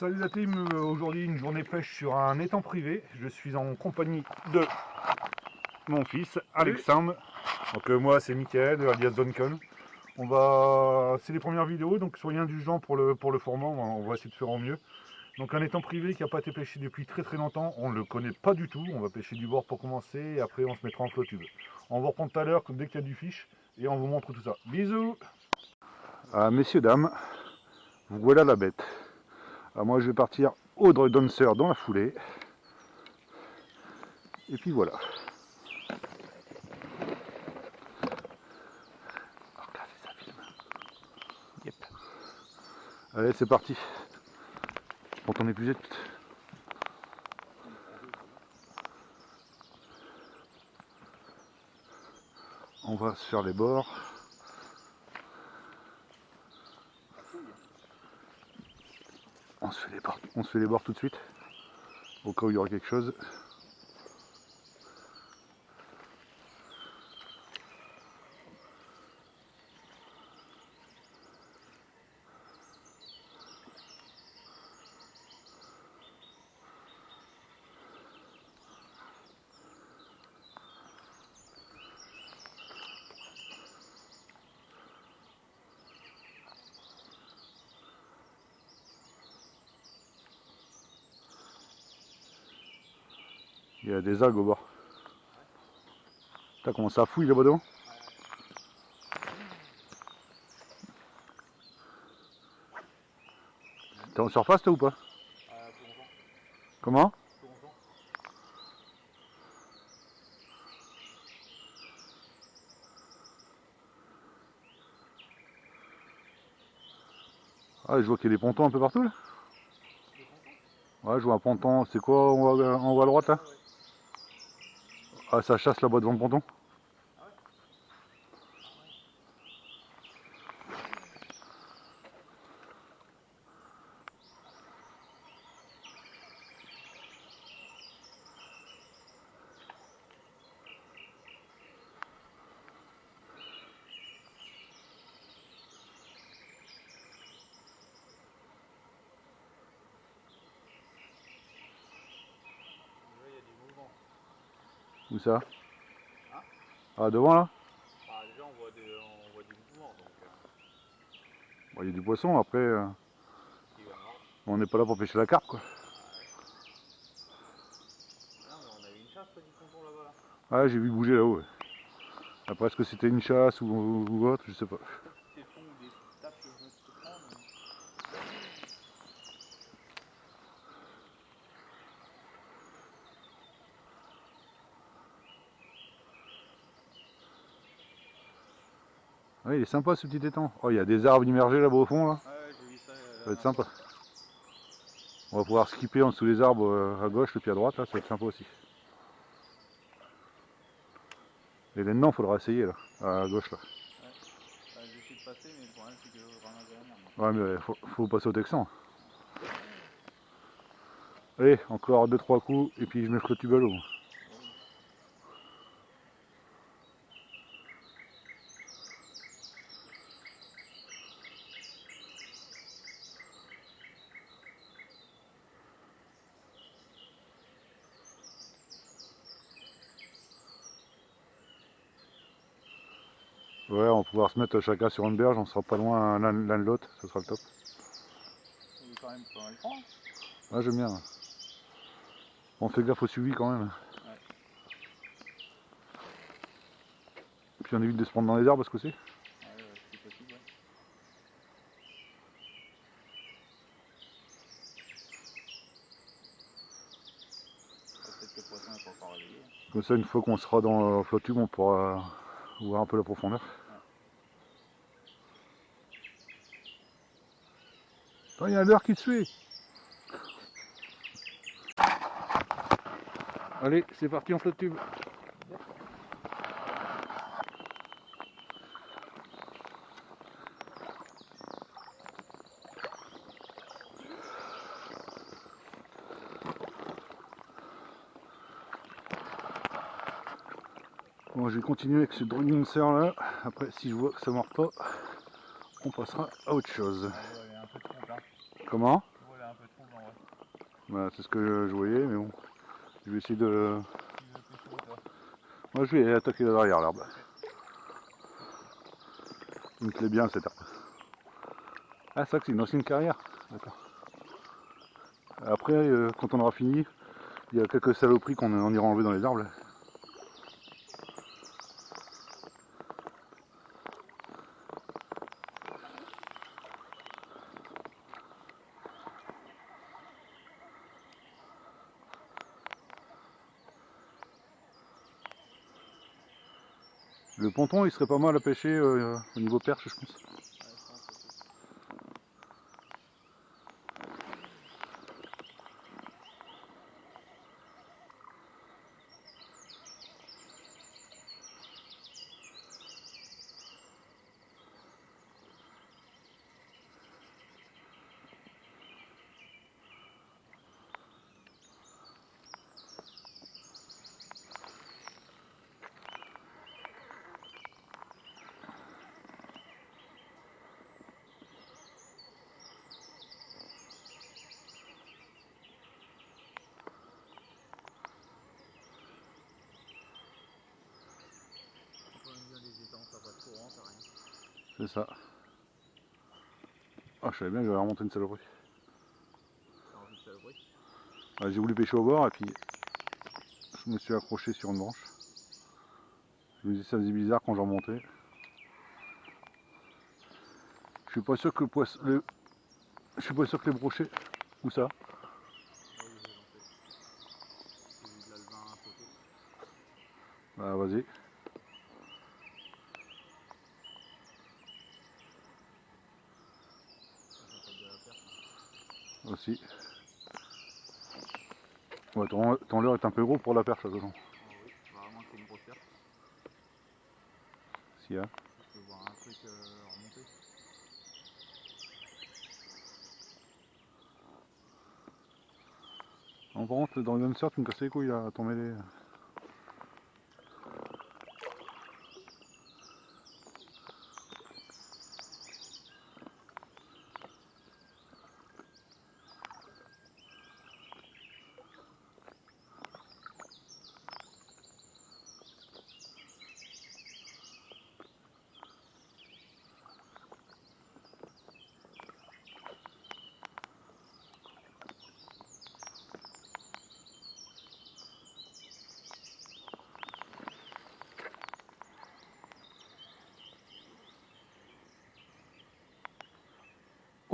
Salut la team, aujourd'hui une journée pêche sur un étang privé. Je suis en compagnie de mon fils Alexandre. Donc moi c'est Mickaël alias Duncan. C'est les premières vidéos, donc soyez indulgents pour le format, on va essayer de faire au mieux. Donc un étang privé qui n'a pas été pêché depuis très longtemps, on ne le connaît pas du tout. On va pêcher du bord pour commencer et après on se mettra en flottube. On va reprendre tout à l'heure dès qu'il y a du fiche et on vous montre tout ça. Bisous. Messieurs, dames, voilà la bête. Alors moi je vais partir au dancer dans la foulée. Et puis voilà. Regardez ça filme. Yep. Allez c'est parti. Quand on est plus vite. On va se faire les bords. On se fait les bords tout de suite. Au cas où il y aura quelque chose. Il y a des algues au bord. T'as commencé à fouiller là-bas devant? T'es en surface toi ou pas? Comment? Ah je vois qu'il y a des pontons un peu partout là. Ouais je vois un ponton, c'est quoi en haut à droite là? Ah ça chasse là-bas devant le ponton. Où ça? Ah devant là? Ah déjà on voit du mouvement donc... Bon, il y a du poisson après. Il va mordre. On n'est pas là pour pêcher la carpe quoi. Non mais on a eu une chasse près du ponton là-bas là. Ah j'ai vu bouger là-haut. Ouais. Après est-ce que c'était une chasse ou autre, je sais pas. Je sais pas si c'est fond ou des tapes que je me suis prendre mais... Ouais, il est sympa ce petit étang. Oh il y a des arbres immergés là-bas au fond là. Ouais j'ai vu ça. Ça va être sympa. On va pouvoir skipper en dessous les arbres à gauche et puis à droite là, ça va être sympa aussi. Et là-dedans il faudra essayer là, à gauche là. Ouais. Bah, j'essaie de passer mais le problème c'est que je ramasse rien. Ouais mais faut passer au texan. Allez, encore 2-3 coups et puis je mets le tube à l'eau. Ouais, on va pouvoir se mettre chacun sur une berge, on sera pas loin l'un de l'autre, ce sera le top. Il est quand même pas mal grand. Ouais, j'aime bien. On fait gaffe au suivi quand même. Ouais. Et puis on évite de se prendre dans les arbres, ce coup-ci. Ouais, c'est possible, ouais. Peut-être que le poisson n'est pas encore réveillé. Comme ça, une fois qu'on sera dans la flottube, on pourra voir un peu la profondeur. Ouais. Oh, il y a un leurre qui te suit. Allez, c'est parti en flottube. Bon, je vais continuer avec ce dancer là. Après, si je vois que ça ne mord pas, on passera à autre chose. L'eau elle est un peu de fond là. Comment? L'eau elle est un peu de fond Bah, c'est ce que je voyais, mais bon. Je vais essayer de... Tu veux pêcher où toi? Moi je vais attaquer derrière l'arbre. Il me plaît bien cette arbre. Ah, c'est vrai que c'est une ancienne carrière. D'accord. Après, quand on aura fini, il y a quelques saloperies qu'on ira enlever dans les arbres. Le ponton, il serait pas mal à pêcher au niveau perche, je pense. Ouais, je pense aussi. Quand on aime bien les étangs, t'as pas de courant, t'as rien. C'est ça. Ah, je savais bien que j'allais remonter une saloperie. T'as envie de saloperie? Ah, j'ai voulu pêcher au bord et puis je me suis accroché sur une branche. Je me disais ça faisait bizarre quand je remontais. Je suis pas sûr que je suis pas sûr que les brochets. Où ça? Là où j'ai lancé. J'ai vu de l'alvin sauter. Bah vas-y. Ça s'appelle de la perche. Aussi. Ouais, ton leurre est un peu gros pour la perche, de toute façon. Oh oui, vraiment que c'est une grosse perche. Si, hein. Je peux voir un truc remonter. En contre, dans le même sort, tu me casses les couilles là, à t'en mêler.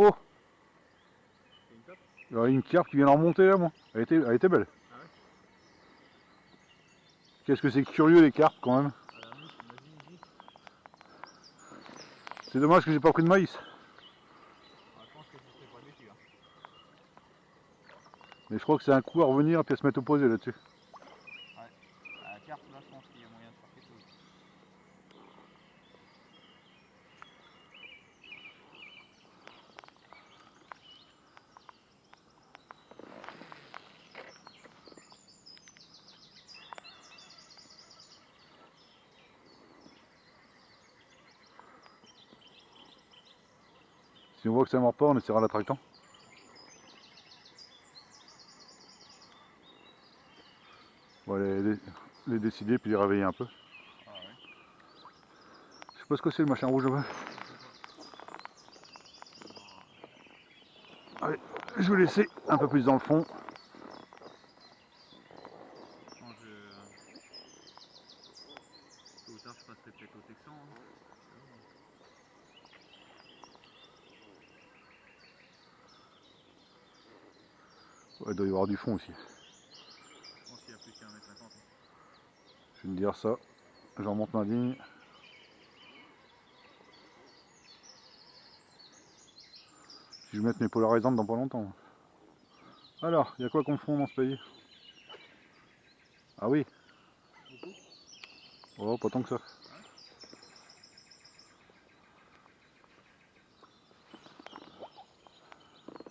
Oh! C'est une top? Il y a une carpe qui vient de remonter là, moi. Elle était belle. Ah ouais? Qu'est-ce que c'est curieux les carpes quand même. À la mouche, imagine ici. C'est dommage que j'ai pas pris de maïs. Ah, je pense que tu serais pas déçu. Hein. Mais je crois que c'est un coup à revenir et puis à se mettre opposé là-dessus. Ouais. À la carte, là, je pense qu'il y a moyen de faire quelque chose. Si on voit que ça mord pas, on essaiera l'attractant. On va les décider puis les réveiller un peu. Ah ouais. Je sais pas ce que c'est le machin rouge là-bas. Je sais pas. Allez, je vais laisser un peu plus dans le fond. Quand tôt ou tard, je passerai peut-être au Texan. Hein. Ouais, il doit y avoir du fond aussi. Je pense qu'il y a plus qu'à 1m50. Hein. Je vais me dire ça. J'en monte ma ligne. Si je vais mettre mes polarisantes dans pas longtemps. Alors, il y a quoi qu'on fond dans ce pays? Ah oui. Beaucoup? Oh, pas tant que ça. Ouais.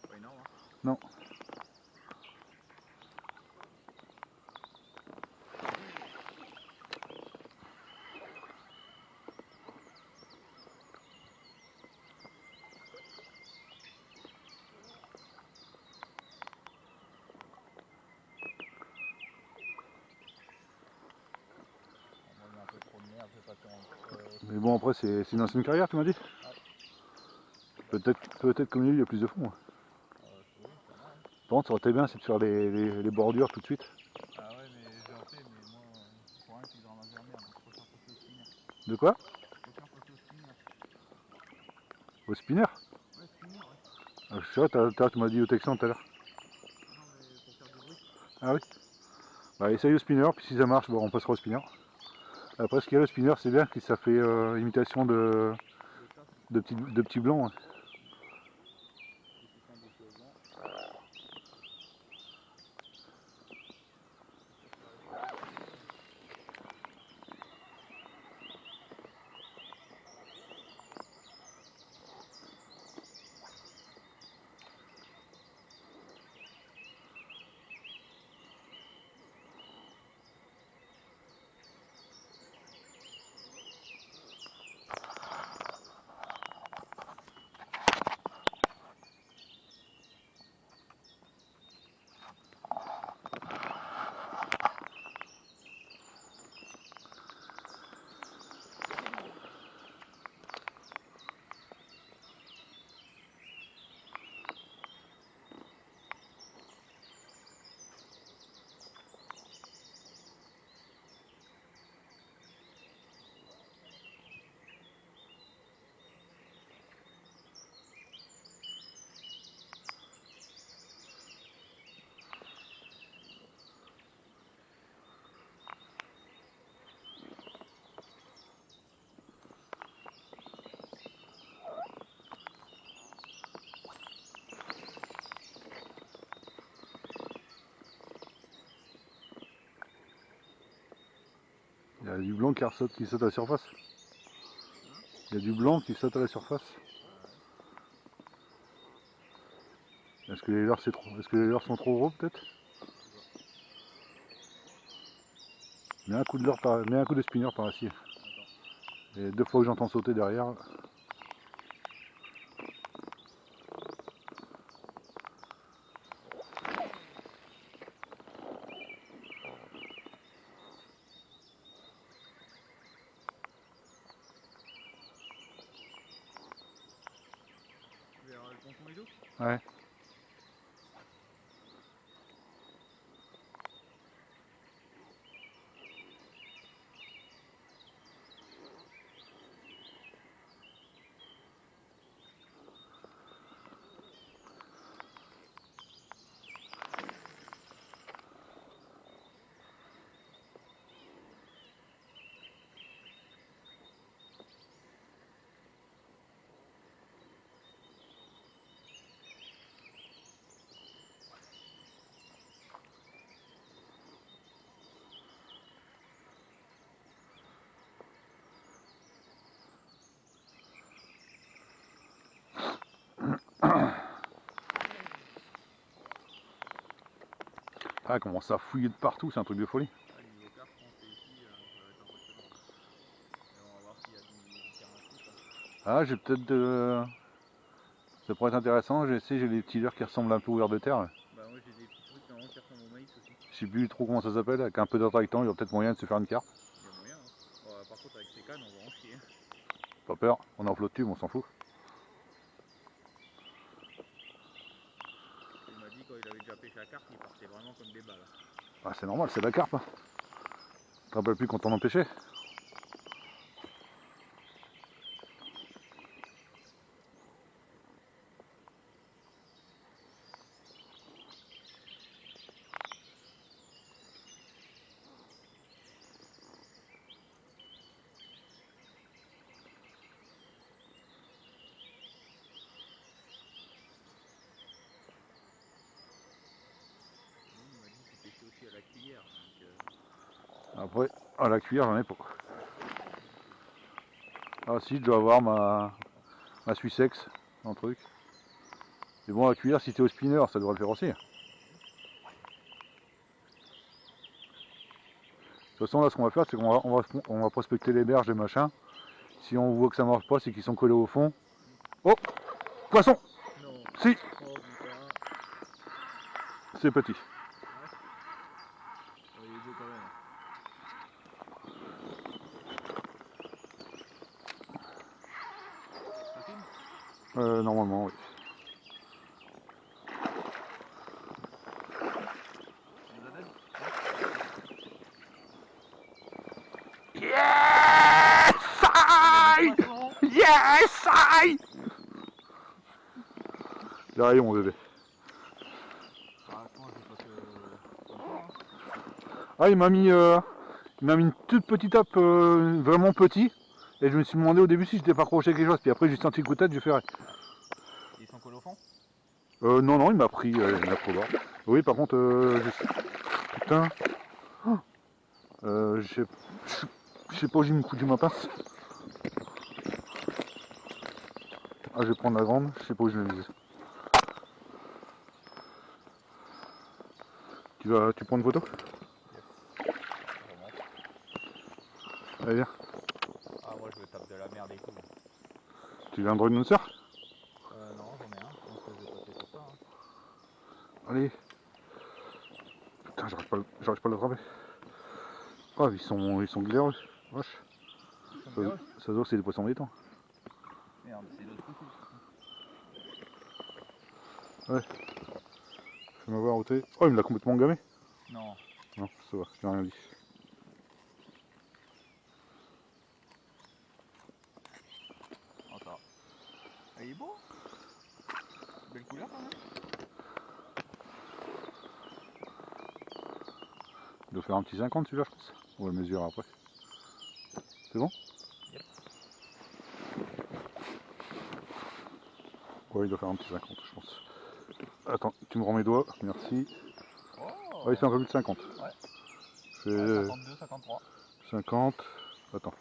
Pas énorme. Hein. Non. bon après c'est une ancienne carrière, tu m'as dit? Peut-être comme lui il y a plus de fond. Oui, sûrement. Par contre ça aurait été bien c'est de faire les bordures tout de suite. Ah ouais, mais j'en fais, mais moi, le problème c'est que je ramasse jamais, donc je préfère passer au spinner. De quoi? Je préfère passer au spinner. Au spinner? Ouais, spinner, ouais. Ah, je sais pas, tu m'as dit au Texan tout à l'heure. Non, mais pour faire du bruit. Ah oui? Bah essaye au spinner, puis si ça marche, bon, on passera au spinner. Après ce qu'il y a le spinner c'est bien que ça fait imitation De tasse. de petits blancs. Hein. Et qui font des pieds blancs. Il y a du blanc qui saute à la surface. Il y a du blanc qui saute à la surface. Est-ce que les leurres sont trop gros peut-être? Mets un coup de spinner par ici. Et 2 fois que j'entends sauter derrière. Vers le ponton et l'eau. Ouais. Ah, comment ça fouiller de partout, c'est un truc de folie. Ah, niveau carpe, je pense que ici, ça va être impressionnant. Et on va voir s'il y a du terrain type. Ah, j'ai peut-être ça pourrait être intéressant, j'ai des petits leurres qui ressemblent un peu aux vers de terre. Bah, moi j'ai des petits trucs normalement qui ressemblent au maïs aussi. Je sais plus trop comment ça s'appelle, avec un peu d'attractant, il y a peut-être moyen de se faire une carpe. Il y a moyen, hein. Bon, par contre, avec ces cannes, on va en chier. Pas peur, on est en flot de tube, on s'en fout. Il m'a dit quand il avait déjà pêché la carpe, il partait vraiment comme des balles. Ah, c'est normal, c'est de la carpe. Hein. Tu te rappelles plus quand on en pêchait? Il m'a dit qu'il pêchait aussi à la cuillère. Donc, Après, à la cuillère, j'en ai pas. Ah si, je dois avoir ma Suissex, un truc. Mais bon, à la cuillère, si t'es au spinner, ça devrait le faire aussi. De toute façon, là, ce qu'on va faire, c'est qu'on va prospecter les berges et machin. Si on voit que ça marche pas, c'est qu'ils sont collés au fond. Oh, poisson! non. Si, Oh putain. c'est petit. Ouais. Oh, il est beau quand même. Derrière mon bébé. Ah, je pense que je passe comme ça, hein. Ah, il m'a mis une toute petite tape, vraiment petit. Et je me suis demandé au début si j'étais pas accroché à quelque chose. Puis après, j'ai senti le coup de tête, j'ai fait ouais. Ils sont collés au fond? Non, non, il m'a pris, il m'a pris au bord. Oui, par contre, putain. Oh, je sais pas où j'ai mis ma pince. Ah, je vais prendre la grande, je sais pas où je l'ai mise. Tu prends une photo? Yes. Je remonte. Allez, viens. Ah, moi je me tape de la merde et tout. Tu viens de droit de notre sœur? Non, j'en ai un. Je pense que je vais passer sur ça. Hein. Allez. Putain, j'arrive pas à l'attraper. Oh, ils sont glaireux. Wesh. Ils sont Ça, bien, ouais. ça se voit que c'est des poissons d'étang. Merde, c'est l'autre côté. Ouais. Fais-moi voir où t'es. Oh, il me l'a complètement gamé. Non. Non, ça va, j'ai rien dit. Encore. Ah, il est beau. Belle couleur quand même. Il doit faire un petit 50 celui-là, je pense. On va le mesurer après. C'est bon? Yep. Ouais, il doit faire un petit 50, je pense. Attends, tu me rends mes doigts, merci. Oh. Ouais, il fait un peu plus de 50. Ouais. Fait 52, 53. 50. Attends.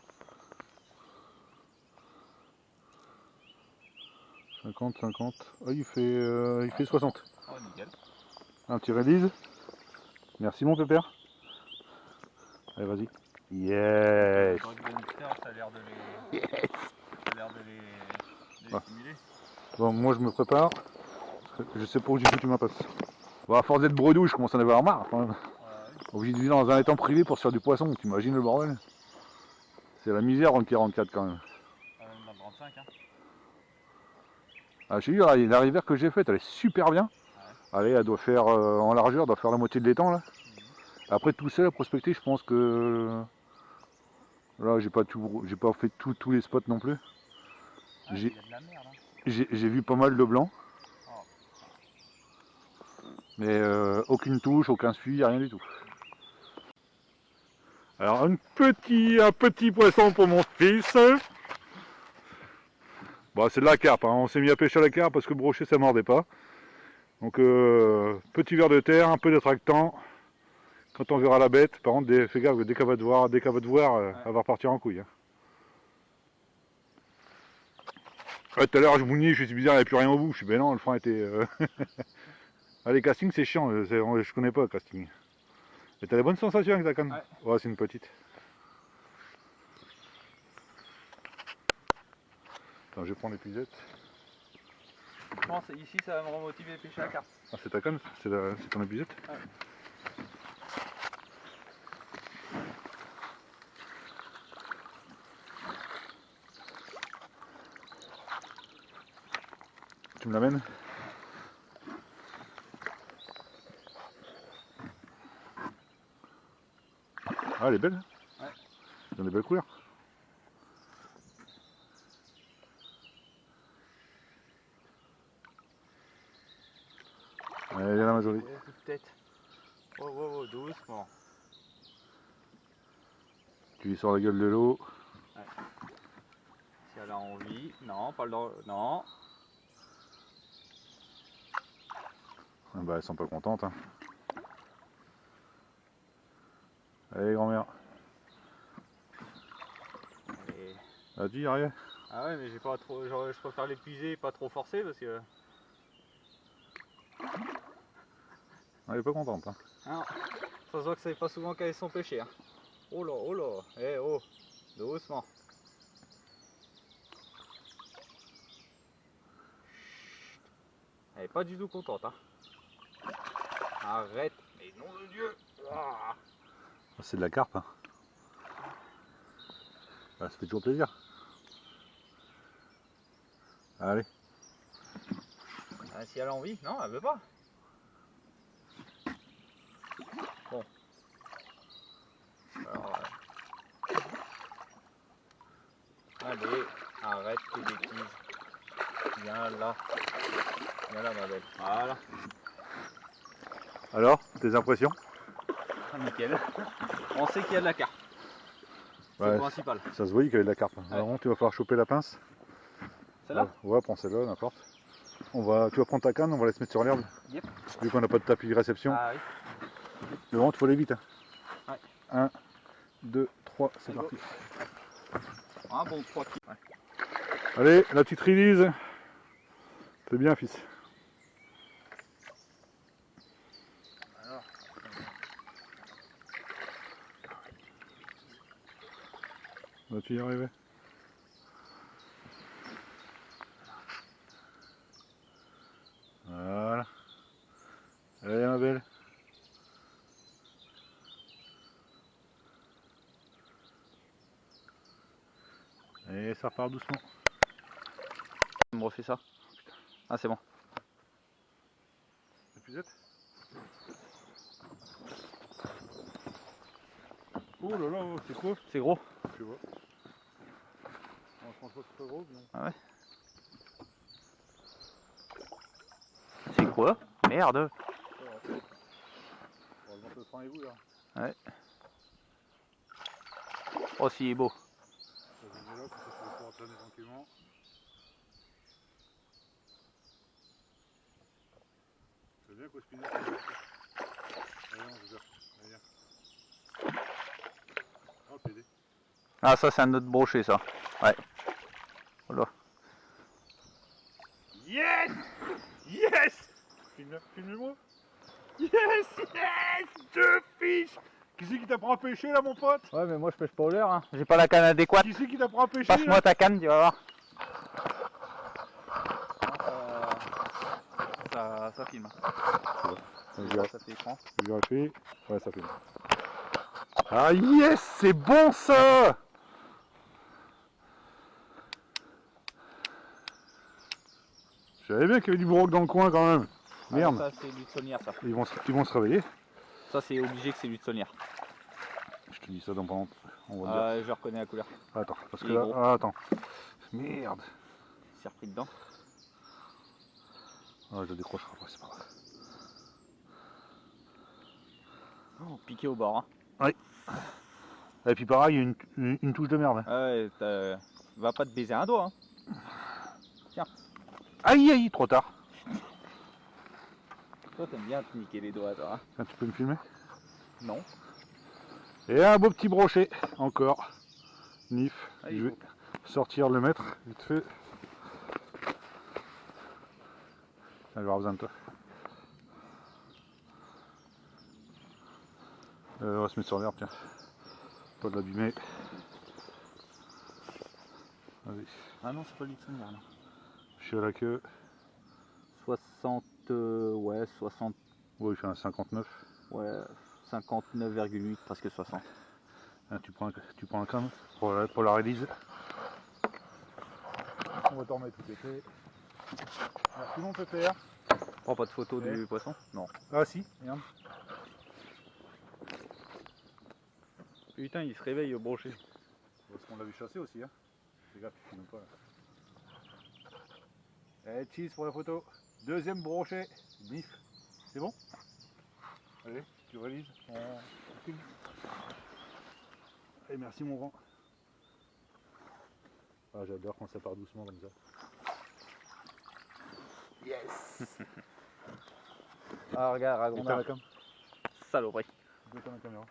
50, 50. Ah, il fait 60. Oh, nickel. Un petit release. Merci mon pépère. Allez, vas-y. Yes. Dans le gunster, ça a l'air de les. Yes. Ça a l'air de les Ah. stimuler. Bon, moi je me prépare. Je sais pas où j'ai foutu ma passe. Bon, à force d'être bredouille, je commence à en avoir marre quand même. Ouais. Obligé de vivre dans un étang privé pour se faire du poisson, t'imagines le bordel? C'est la misère en 44 quand même. Même dans le 35, hein. Ah, je te dis, la rivière que j'ai faite, elle est super bien. Ouais. Allez, elle doit faire, en largeur, elle doit faire la moitié de l'étang là. Après tout seul à prospecter, je pense que là j'ai pas fait tous les spots non plus. Ah, il y a de la merde, hein. J'ai vu pas mal de blancs, Oh. mais aucune touche, aucun suivi, rien du tout. Alors un petit poisson pour mon fils. Bon, c'est de la carpe, hein. On s'est mis à pêcher à la carpe parce que le brochet ça mordait pas. Donc petit ver de terre, un peu d'attractant. Quand on verra la bête, par contre fais gaffe, dès qu'elle va te voir, Ouais. elle va repartir en couille. Hein. Ouais, tout à l'heure je mouillais, je suis bizarre, il n'y avait plus rien au bout. Je suis ben non, le frein était. Ah, les castings c'est chiant, je connais pas le casting. Et t'as des bonnes sensations avec ta canne? Ouais. Ouais, c'est une petite. Attends, je vais prendre l'épuisette. Je pense ici ça va me remotiver à pêcher à la carte. Ah, c'est ta canne? C'est ton épuisette? Ouais. Tu me l'amènes? Ah, elle est belle. Ouais. Ils ont des belles couleurs. Allez, viens là, ma jolie. Gros coup de tête. Oh, oh, oh, doucement. Tu lui sors la gueule de l'eau. Ouais. Si elle a envie. Non, pas le droit. Non. Ah bah, elles sont pas contentes. Hein. Allez, grand-mère. Allez. Vas-y, arrive. Ah ouais, mais j'ai pas trop. Genre, je préfère l'épuiser et pas trop forcer parce que. Elle est pas contente. Hein. Non. Ça se voit que ça n'est pas souvent qu'elles sont pêchées. Hein. Oh là, oh là. Eh oh. Doucement. Elle est pas du tout contente. Hein. Arrête. Mais nom de Dieu. Ouah. C'est de la carpe. Hein. Ah, ça fait toujours plaisir. Allez. Ah, si elle a envie. Non, elle veut pas. Bon. Alors, allez, arrête tes bêtises. Viens là. Viens là, ma belle. Voilà. Alors, tes impressions? Ah, nickel. On sait qu'il y a de la carpe. C'est Ouais, le principal. ça se voyait qu'il y avait de la carpe. Ouais. Vraiment, tu vas falloir choper la pince. Celle-là? Ouais, prends celle-là, n'importe. Tu vas prendre ta canne, on va la se mettre sur l'herbe. Yep. Vu qu'on n'a pas de tapis de réception. Ah oui. Devant, il faut aller vite. Hein. Ouais. 1, 2, 3, c'est Allez, parti. Un bon 3 kg. Ouais. Allez, la petite release. C'est bien, fils. Alors. Vas-tu y arriver? Voilà. Allez, ma belle. Et ça repart doucement. On me refait ça. Ah, c'est bon. Épuisette. Oh là là, c'est quoi? C'est gros. Je vois. On se pense pas que c'est pas gros, mais... Ah ouais. C'est quoi? Merde. Heureusement que le frein est vous là. Ouais. Oh, si, il est beau. Ça vient là, comme ça tu vas pouvoir traîner tranquillement. C'est bien qu'au spinner. Allez, on se verse. Allez, viens. Oh, PD. Ah, ça, c'est un autre brochet, ça. Ouais. Voilà. Yes! Yes! Filme-moi. Yes! Yes! 2 fiches! Qui c'est qui t'apprend à pêcher là, mon pote? Ouais, mais moi, je pêche pas au leurre. Hein. J'ai pas la canne adéquate. Qui c'est qui t'apprend à pêcher? Passe-moi ta canne, tu vas voir. Ça filme. Ça fait écran. Je vérifie. Ouais, ça filme. Ah yes! C'est bon ça! Je savais bien qu'il y avait du broc dans le coin quand même. Merde. Ah, ça, c'est l'huître-saunière, ça. Ils vont se réveiller. Ça, c'est obligé que c'est l'huître-saunière. Je te dis ça dans pendant. On va dire. Je reconnais la couleur. Attends, parce que Il est là. gros. Ah, attends. Merde. Il s'est repris dedans. Ah, je le décrocherai après, c'est pas grave. Oh, piqué au bord. Hein. Ouais. Et puis pareil, il y a une touche de merde. Ouais, va pas te baiser un doigt. Hein. Tiens. Aïe aïe, trop tard. Toi, t'aimes bien te niquer les doigts, toi. Hein. Tiens, tu peux me filmer? Non. Et un beau petit brochet, encore. Nif. Ah, Je vais sortir le mettre, vite fait. Tiens, je vais avoir besoin de toi. On va se mettre sur l'herbe, tiens. Pas de l'abîmer. Vas-y. Ah non, c'est pas l'huître-saunière, non. Je suis à la queue. 60, ouais, 60, Ouais, il fait un 59. ouais, 59,8, presque 60. Hein, tu prends un crâne pour la release. On va t'en remettre tout été. Merci mon pépère. Prends pas de photo Ouais. du poisson? Non. Ah si, regarde. Putain, il se réveille au brochet. Parce qu'on l'a vu chasser aussi, hein. Les gars, tu filmes pas là. Eh, cheese pour la photo. Deuxième brochet. Bif. C'est bon? Allez, tu réalises. On filme. Allez, merci mon grand. Ah, j'adore quand ça part doucement comme ça. Yes. Ah, regarde, Éteins Ragondin. la cam. Saloperie. Éteins la caméra.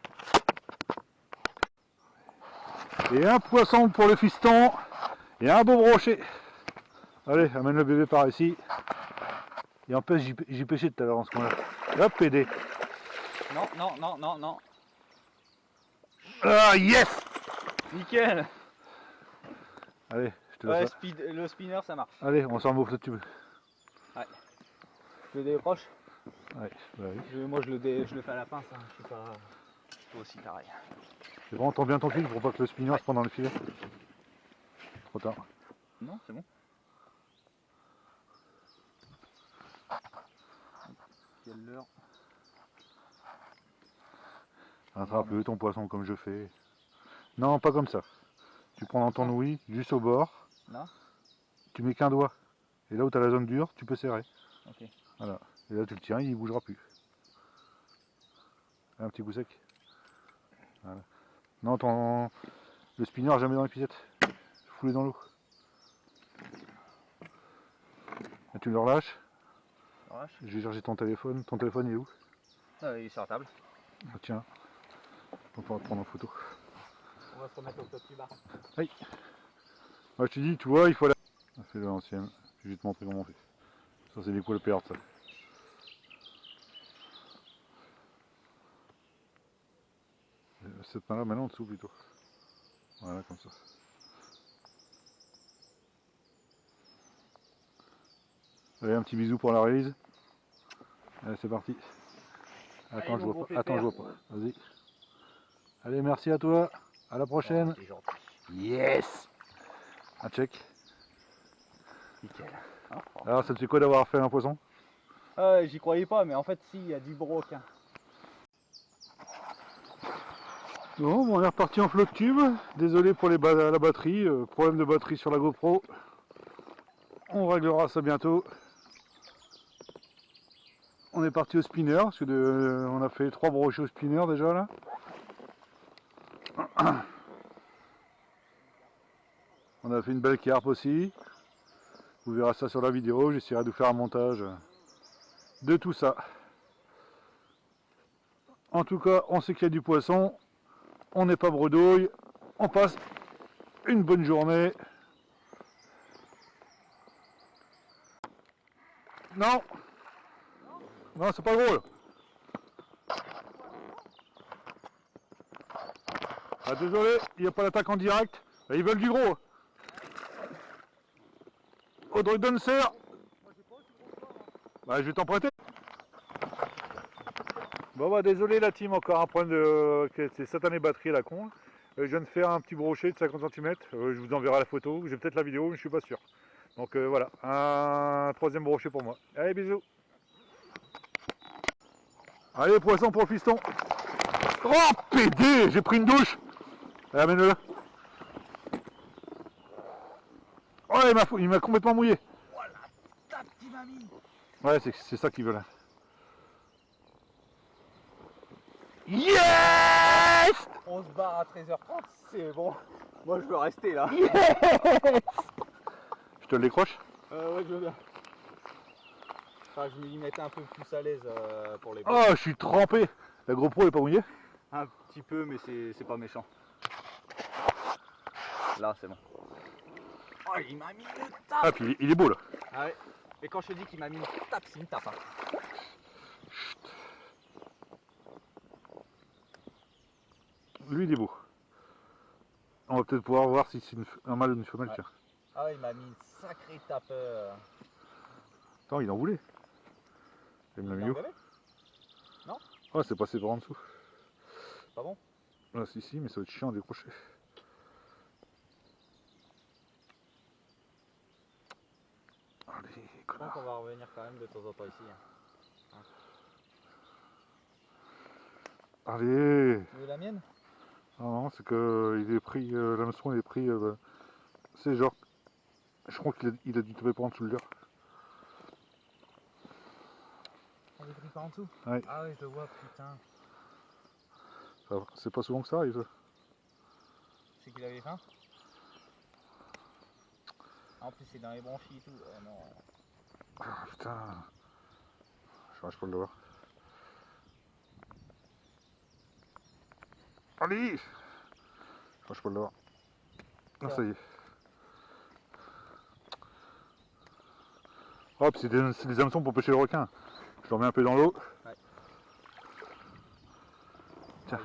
Et un poisson pour le fiston. Et un beau brochet. Allez, amène le bébé par ici. Et en plus, j'ai pêché tout à l'heure en ce moment-là. Hop, PD. Non, non, non, non, non. Ah, yes! Nickel. Allez, je te Ouais, laisse. le spinner, ça marche. Allez, on s'en va si tu veux. Je le décroche. Ouais, bah oui. Moi, je le fais à la pince. Hein. Je suis pas... Toi aussi, pareil. C'est bon, tends bien ton fil pour pas que le spinner se prenne dans le filet. Trop tard. Non, c'est bon. Quelle heure? Attrape-le ton poisson comme je fais. Non, pas comme ça. Tu prends dans ton ouïe, juste au bord. Non. Tu mets qu'un doigt. Et là où tu as la zone dure, tu peux serrer. Ok. Voilà. Et là tu le tiens, il ne bougera plus. Un petit coup sec. Voilà. Non, le spinner jamais dans les pisettes. Foulé dans l'eau. Et tu le relâches. Je vais chercher ton téléphone. Ton téléphone il est où? Il est sur la table. Ah, tiens. On pourra te prendre en photo. On va se remettre au plus bas. Oui. Moi je te dis, tu vois, il faut la... Fais-le à l'ancienne. Je vais te montrer comment on fait. Ça c'est des coups à perdre ça. Cette main là maintenant en dessous plutôt. Voilà comme ça. Allez, un petit bisou pour la réalise. Allez, c'est parti. Attends, allez, je vois pas. Attends, je vois pas. Vas-y. Allez, merci à toi. À la prochaine. Oh, yes. Un check. Nickel. Alors, ça te fait quoi d'avoir fait un poisson? J'y croyais pas, mais en fait, si, il y a du broc. Hein. Bon, on est reparti en flotte tube. Désolé pour la batterie. Problème de batterie sur la GoPro. On réglera ça bientôt. On est parti au spinner, parce que on a fait 3 brochets au spinner déjà là. On a fait une belle carpe aussi. Vous verrez ça sur la vidéo, j'essaierai de vous faire un montage de tout ça. En tout cas, on sait qu'il y a du poisson. On n'est pas bredouille. On passe une bonne journée. Non. Non, c'est pas gros là. Ah désolé, il n'y a pas d'attaque en direct. Ils veulent du gros. Audrey Dunser. Bah je vais t'en prêter. Bon bah désolé la team, encore un problème de c'est satanée batterie à la con. Je viens de faire un petit brochet de 50 cm. Je vous enverrai la photo. J'ai peut-être la vidéo mais je suis pas sûr. Donc voilà, un troisième brochet pour moi. Allez bisous. Allez poisson pour le fiston. Oh PD, j'ai pris une douche. Allez amène-le là. Oh il m'a complètement mouillé. Oh la tape qui m'a mis. Ouais c'est ça qu'ils veulent. Yes. On se barre à 13h30, c'est bon. Moi je veux rester là. Yes. Je te le décroche. Ouais je veux bien. Enfin je m'y mettais un peu plus à l'aise pour les Oh je suis trempé. La GoPro est pas mouillée? Un petit peu mais c'est pas méchant. Là c'est bon. Oh il m'a mis une tape. Ah puis il est beau là. Ah ouais. Et quand je te dis qu'il m'a mis une tape, c'est une tape. Hein. Lui il est beau. On va peut-être pouvoir voir si c'est un mâle ou une femelle. Ouais. Tiens. Ah ouais, il m'a mis une sacrée tape. Attends, il en voulait. Il me l'a mis où? Non? Ah, c'est passé par en dessous. Pas bon? Ah, si, mais ça va être chiant à décrocher. Allez, connard. Je pense qu'on va revenir quand même de temps en temps ici. Hein. Allez. Tu veux la mienne? Non, c'est que il est pris, l'hameçon il est pris, c'est genre, je crois qu'il a dû tomber par en dessous le leurre. On est pris par en dessous? Ouais. Ah ouais, je le vois, putain. C'est pas souvent que ça arrive. Je sais qu'il avait faim. En plus, c'est dans les branchies et tout. Oh non. Ah putain. Je n'arrive pas à le voir. Allez. Je n'arrive pas à le voir. Ah ça y est. Oh puis c'est des hameçons pour pêcher le requin. Je le remets un peu dans l'eau. Ouais. Tiens.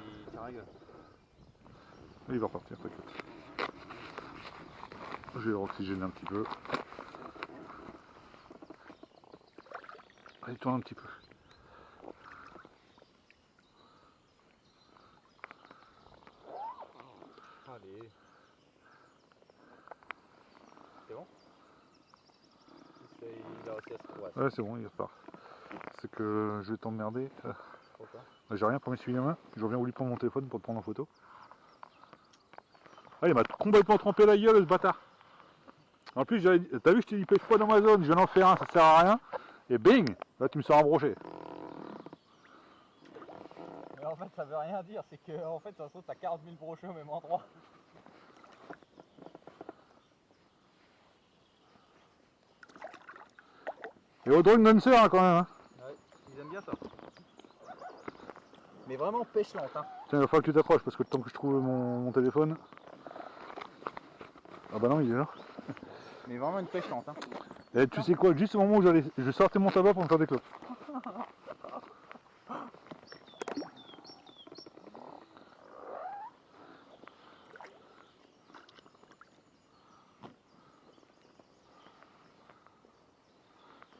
Il va repartir, t'inquiète. Je vais l'oxygéner un petit peu. Allez, tourne un petit peu. Allez. C'est bon? Il a aussi assez. Ouais, c'est bon, il repart. C'est que je vais t'emmerder. Pourquoi? J'ai rien pour m'essuyer la main. Je reviens oublier prendre mon téléphone pour te prendre en photo. Ah, il m'a complètement trempé la gueule, ce bâtard. En plus, t'as vu, je t'ai dit pêche pas dans ma zone, je viens d'en faire un, ça sert à rien. Et bing, là tu me sors un brochet. Mais en fait, ça veut rien dire, c'est que en fait, ça se trouve, t'as 40 000 brochets au même endroit. Et au drone Gunser hein, quand même. Hein. Ouais, ils aiment bien ça. Mais vraiment pêche lente. Hein. Tiens, il va falloir que tu t'approches parce que le temps que je trouve mon téléphone. Ah bah non, il est là. Mais vraiment une pêche lente. Hein. Et tu sais quoi, juste au moment où je sortais mon tabac pour me faire des clopes.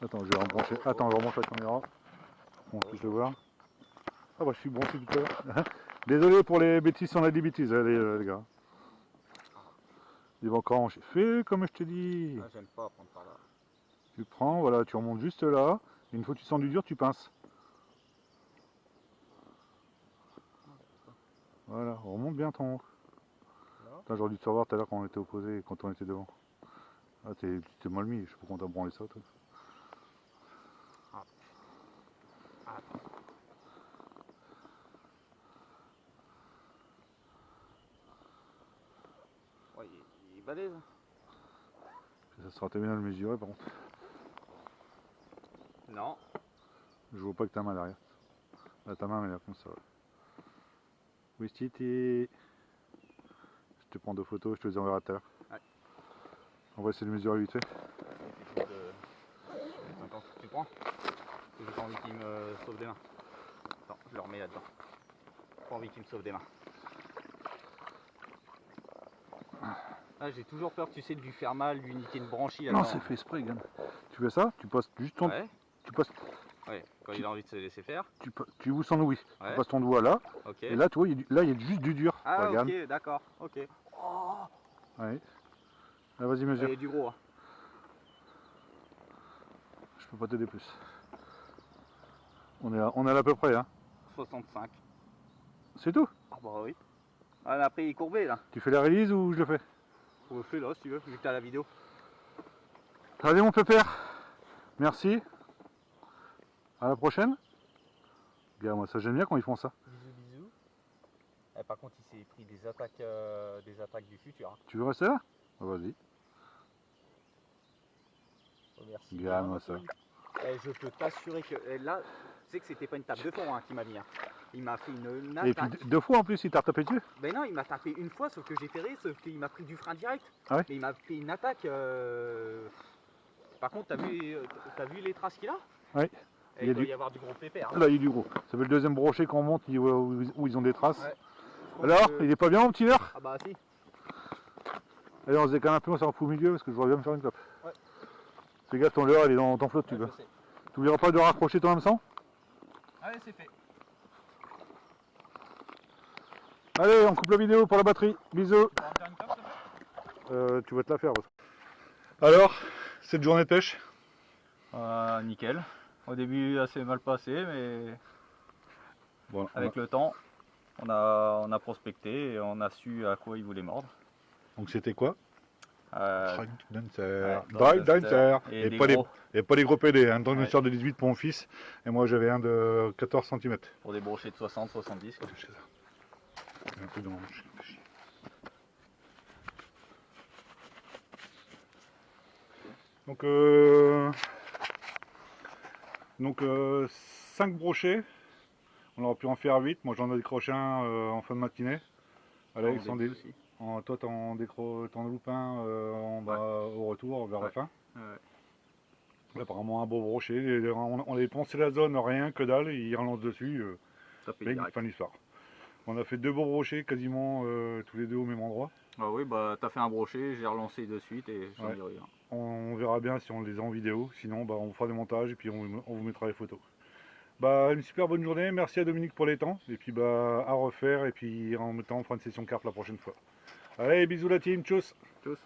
Attends, je vais rebrancher. Attends, je rebranche la caméra. Bon, je le voir. Ah bah je suis branché tout à l'heure. Désolé pour les bêtises, on a des bêtises, les gars. Il va encore en fait comme je te dis. Ah, j'aime pas prendre par là. Tu prends, voilà, tu remontes juste là. Et une fois que tu sens du dur, tu pinces. Voilà, remonte bien ton haut. J'aurais dû te savoir tout à l'heure quand on était opposés et quand on était devant. Ah, tu t'es mal mis, je sais pas comment t'as branlé ça, toi. Ah. Ah. Ouais, il est balèze. Ça sera terminé à le mesurer par contre. Non. Je vois pas que ta main derrière. Là, ta main elle est comme ça. Oui, Titi. Je te prends deux photos, je te les enverrai tout à l'heure. Ouais. On va essayer de mesurer vite fait. Attends, tu prends. J'ai pas envie qu'il me sauve des mains. Attends, je le remets là-dedans. Pas envie qu'il me sauve des mains. Ah, j'ai toujours peur, tu sais, de lui faire mal, lui niquer une branchie là-dedans. Non, c'est fait exprès, Gann. Tu fais ça, tu passes juste ton... Ouais. Tu passes... Ouais, quand il a envie de se laisser faire. Tu ouvres son ouïe. Ouais. Tu passes ton doigt là. Ok. Et là, tu vois, là, il y a juste du dur. Ah, regarde. ok, d'accord. Ok. Oh. Ouais. Là, vas-y, mesure. Il y a du gros. Hein. Je peux pas t'aider plus. On est à peu près, hein. 65. C'est tout? Ah bah oui. Ah, après, il est courbé là. Tu fais la release ou je le fais? On le fait là si tu veux, vu que t'as la vidéo. Allez, mon pépère. Merci. À la prochaine. Regarde, moi, ça j'aime bien quand ils font ça. Bisous, bisous. Eh, par contre, il s'est pris des attaques du futur. Hein. Tu veux rester là? Ah, vas-y. Oh, merci. Regarde-moi ça. Eh, je peux t'assurer que là, tu sais que c'était pas une tape de fond hein, qui m'a mis. Hein. Il m'a fait une attaque. Et puis deux fois en plus, il t'a retapé dessus? Ben non, il m'a tapé une fois, sauf que j'ai ferré, sauf qu'il m'a pris du frein direct. Ah ouais? Mais il m'a fait une attaque. Par contre, t'as vu les traces qu'il a? Oui. Il doit y avoir du gros pépère. Hein. Là, il y a du gros. Ça fait le deuxième brochet qu'on monte où ils ont des traces. Ouais. Alors, il est pas bien mon petit verre? Ah bah si. Allez, on se décale un peu, on s'en fout au milieu parce que je voudrais bien me faire une clope. Ouais. Fais gaffe, ton leurre, il est dans ton flot, tu veux. Tu n'oublieras pas de raccrocher ton hameçon? Allez, c'est fait. Allez, on coupe la vidéo pour la batterie. Bisous. Tu vas en faire une clope, s'il te plaît ? Tu vas te la faire. Alors, cette journée de pêche? Nickel. Au début, assez mal passé, mais bon, avec le temps, on a prospecté et on a su à quoi il voulait mordre. Donc c'était quoi? Ouais, Drive Dancer. Et pas les gros PD. Un temps Ouais. une sorte de 18 pour mon fils. Et moi j'avais un de 14 cm. pour des brochets de 60-70. Un peu dans la manche. Donc 5 brochets. On aurait pu en faire 8. Moi j'en ai décroché un en fin de matinée. Alex, toi t'en loupes un on va au retour vers la fin. Ouais. Là, apparemment un beau brochet. On avait pensé la zone, rien que dalle, il relance dessus. Fin de l'histoire. On a fait 2 beaux brochets quasiment tous les deux au même endroit. Ah oui, bah t'as fait un brochet, j'ai relancé de suite et j'en ai rien. On verra bien si on les a en vidéo, sinon bah, on fera des montages et puis on vous mettra les photos. Bah, une super bonne journée, merci à Dominique pour les temps, et puis bah, à refaire, et puis en même temps on fera une session carpe la prochaine fois. Allez, bisous la team, tchuss. Tchuss.